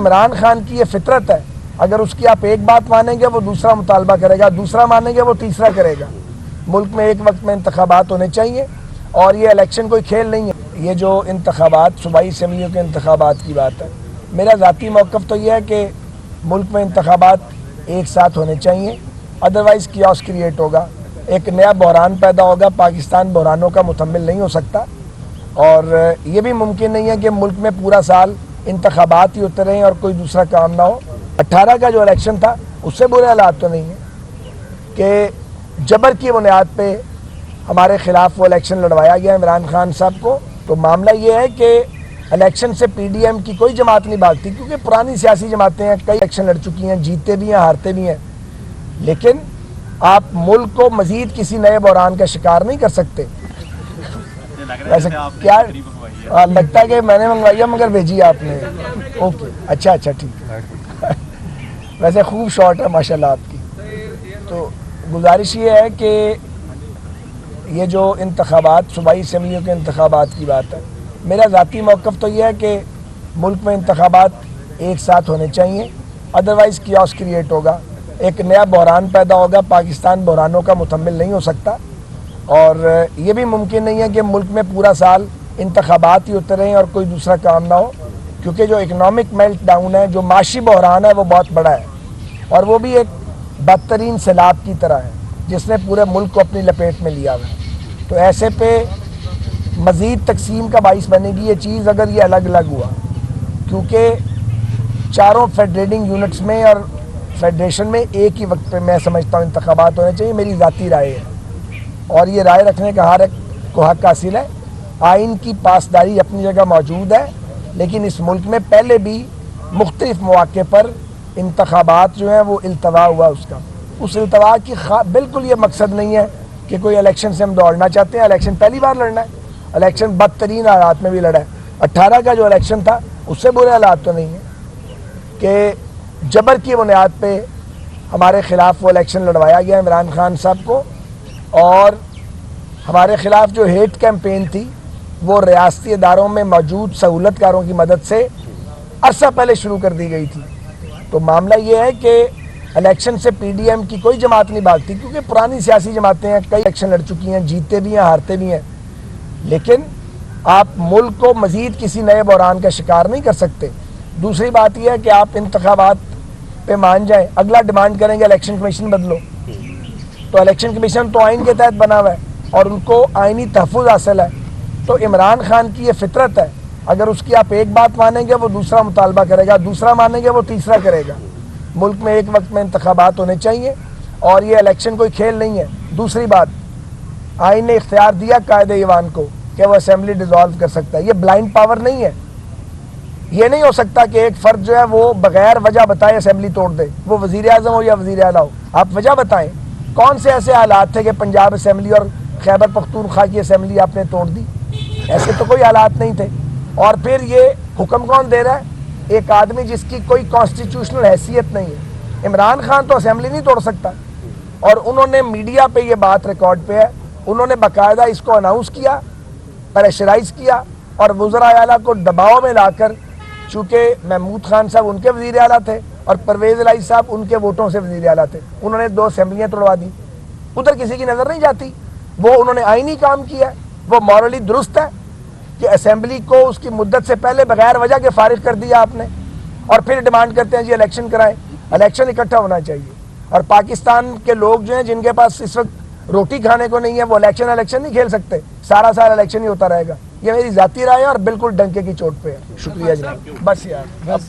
عمران خان کی یہ فطرت ہے، اگر اس کی آپ ایک بات مانیں گے وہ دوسرا مطالبہ کرے گا، دوسرا مانیں گے وہ تیسرا کرے گا۔ ملک میں ایک وقت میں انتخابات ہونے چاہیے اور یہ الیکشن کوئی کھیل نہیں ہے۔ یہ جو انتخابات صوبائی اسمبلیوں کے انتخابات کی بات ہے، میرا ذاتی موقف تو یہ ہے کہ ملک میں انتخابات ایک ساتھ ہونے چاہیے، ادروائز کیوس کریٹ ہوگا، ایک نیا بحران پیدا ہوگا۔ پاکستان بحرانوں کا متحمل نہیں ہو سکتا اور یہ بھی ممکن نہیں ہے کہ ملک میں پورا سال انتخابات ہی ہوتے رہیں اور کوئی دوسرا کام نہ ہو۔ 18 کا جو الیکشن تھا اس سے برے حالات تو نہیں ہیں کہ جبر کی بنیاد پہ ہمارے خلاف وہ الیکشن لڑوایا گیا عمران خان صاحب کو۔ تو معاملہ یہ ہے کہ الیکشن سے پی ڈی ایم کی کوئی جماعت نہیں بھاگتی، کیونکہ پرانی سیاسی جماعتیں ہیں، کئی الیکشن لڑ چکی ہیں، جیتتے بھی ہیں ہارتے بھی ہیں، لیکن آپ ملک کو مزید کسی نئے بحران کا شکار نہیں کر سکتے۔ ویسے کیا لگتا ہے کہ میں نے منگوائی ہے مگر بھیجی آپ نے؟ اوکے، اچھا ٹھیک ہے۔ ویسے خوب شارٹ ہے ماشاءاللہ آپ کی۔ تو گزارش یہ ہے کہ یہ جو انتخابات صوبائی اسمبلیوں کے انتخابات کی بات ہے، میرا ذاتی موقف تو یہ ہے کہ ملک میں انتخابات ایک ساتھ ہونے چاہیے، ادروائز کیوس کریٹ ہوگا، ایک نیا بحران پیدا ہوگا۔ پاکستان بحرانوں کا متحمل نہیں ہو سکتا اور یہ بھی ممکن نہیں ہے کہ ملک میں پورا سال انتخابات ہی ہوتے رہیں اور کوئی دوسرا کام نہ ہو، کیونکہ جو اکنامک میلٹ ڈاؤن ہے، جو معاشی بحران ہے، وہ بہت بڑا ہے اور وہ بھی ایک بدترین سیلاب کی طرح ہے جس نے پورے ملک کو اپنی لپیٹ میں لیا ہوا ہے۔ تو ایسے پہ مزید تقسیم کا باعث بنے گی یہ چیز اگر یہ الگ الگ ہوا، کیونکہ چاروں فیڈریٹنگ یونٹس میں اور فیڈریشن میں ایک ہی وقت پہ میں سمجھتا ہوں انتخابات ہونے چاہیے، میری ذاتی رائے ہے اور یہ رائے رکھنے کا ہر ایک کو حق حاصل ہے۔ آئین کی پاسداری اپنی جگہ موجود ہے، لیکن اس ملک میں پہلے بھی مختلف مواقع پر انتخابات جو ہیں وہ التوا ہوا اس التوا کی بالکل یہ مقصد نہیں ہے کہ کوئی الیکشن سے ہم دوڑنا چاہتے ہیں۔ الیکشن پہلی بار لڑنا ہے، الیکشن بدترین حالات میں بھی لڑا ہے۔ 18 کا جو الیکشن تھا اس سے برے حالات تو نہیں ہیں کہ جبر کی بنیاد پہ ہمارے خلاف وہ الیکشن لڑوایا گیا عمران خان صاحب کو، اور ہمارے خلاف جو ہیٹ کیمپین تھی وہ ریاستی اداروں میں موجود سہولت کاروں کی مدد سے عرصہ پہلے شروع کر دی گئی تھی۔ تو معاملہ یہ ہے کہ الیکشن سے پی ڈی ایم کی کوئی جماعت نہیں بھاگتی، کیونکہ پرانی سیاسی جماعتیں ہیں، کئی الیکشن لڑ چکی ہیں، جیتتے بھی ہیں ہارتے بھی ہیں، لیکن آپ ملک کو مزید کسی نئے بحران کا شکار نہیں کر سکتے۔ دوسری بات یہ ہے کہ آپ انتخابات پہ مان جائیں، اگلا ڈیمانڈ کریں گے الیکشن کمیشن بدلو، تو الیکشن کمیشن تو آئین کے تحت بنا ہوا ہے اور ان کو آئینی تحفظ حاصل ہے۔ تو عمران خان کی یہ فطرت ہے، اگر اس کی آپ ایک بات مانیں گے وہ دوسرا مطالبہ کرے گا، دوسرا مانیں گے وہ تیسرا کرے گا۔ ملک میں ایک وقت میں انتخابات ہونے چاہیے اور یہ الیکشن کوئی کھیل نہیں ہے۔ دوسری بات، آئین نے اختیار دیا قائد ایوان کو کہ وہ اسمبلی ڈیزالو کر سکتا ہے، یہ بلائنڈ پاور نہیں ہے۔ یہ نہیں ہو سکتا کہ ایک فرد جو ہے وہ بغیر وجہ بتائے اسمبلی توڑ دے، وہ وزیر اعظم ہو یا وزیر اعلیٰ ہو۔ آپ وجہ بتائیں، کون سے ایسے حالات تھے کہ پنجاب اسمبلی اور خیبر پختونخوا کی اسمبلی آپ نے توڑ دی؟ ایسے تو کوئی حالات نہیں تھے۔ اور پھر یہ حکم کون دے رہا ہے؟ ایک آدمی جس کی کوئی کانسٹیٹیوشنل حیثیت نہیں ہے۔ عمران خان تو اسمبلی نہیں توڑ سکتا، اور انہوں نے میڈیا پہ یہ بات ریکارڈ پہ ہے، انہوں نے باقاعدہ اس کو اناؤنس کیا، پریشرائز کیا اور وزراء اعلیٰ کو دباؤ میں لا کر، چونکہ محمود خان صاحب ان کے وزیر اعلیٰ تھے اور پرویز الہی صاحب ان کے ووٹوں سے وزیر اعلیٰ تھے، انہوں نے 2 اسمبلیاں توڑوا دی۔ ادھر کسی کی نظر نہیں جاتی، وہ انہوں نے آئینی کام کیا، وہ مورلی درست ہے کہ اسمبلی کو اس کی مدت سے پہلے بغیر وجہ کے فارغ کر دیا آپ نے، اور پھر ڈیمانڈ کرتے ہیں جی الیکشن کرائیں۔ الیکشن اکٹھا ہونا چاہیے، اور پاکستان کے لوگ جو ہیں جن کے پاس اس وقت روٹی کھانے کو نہیں ہے، وہ الیکشن نہیں کھیل سکتے، سارا الیکشن ہی ہوتا رہے گا۔ یہ میری ذاتی رائے ہے اور بالکل ڈنکے کی چوٹ پہ ہے۔ شکریہ جناب، بس یار بس۔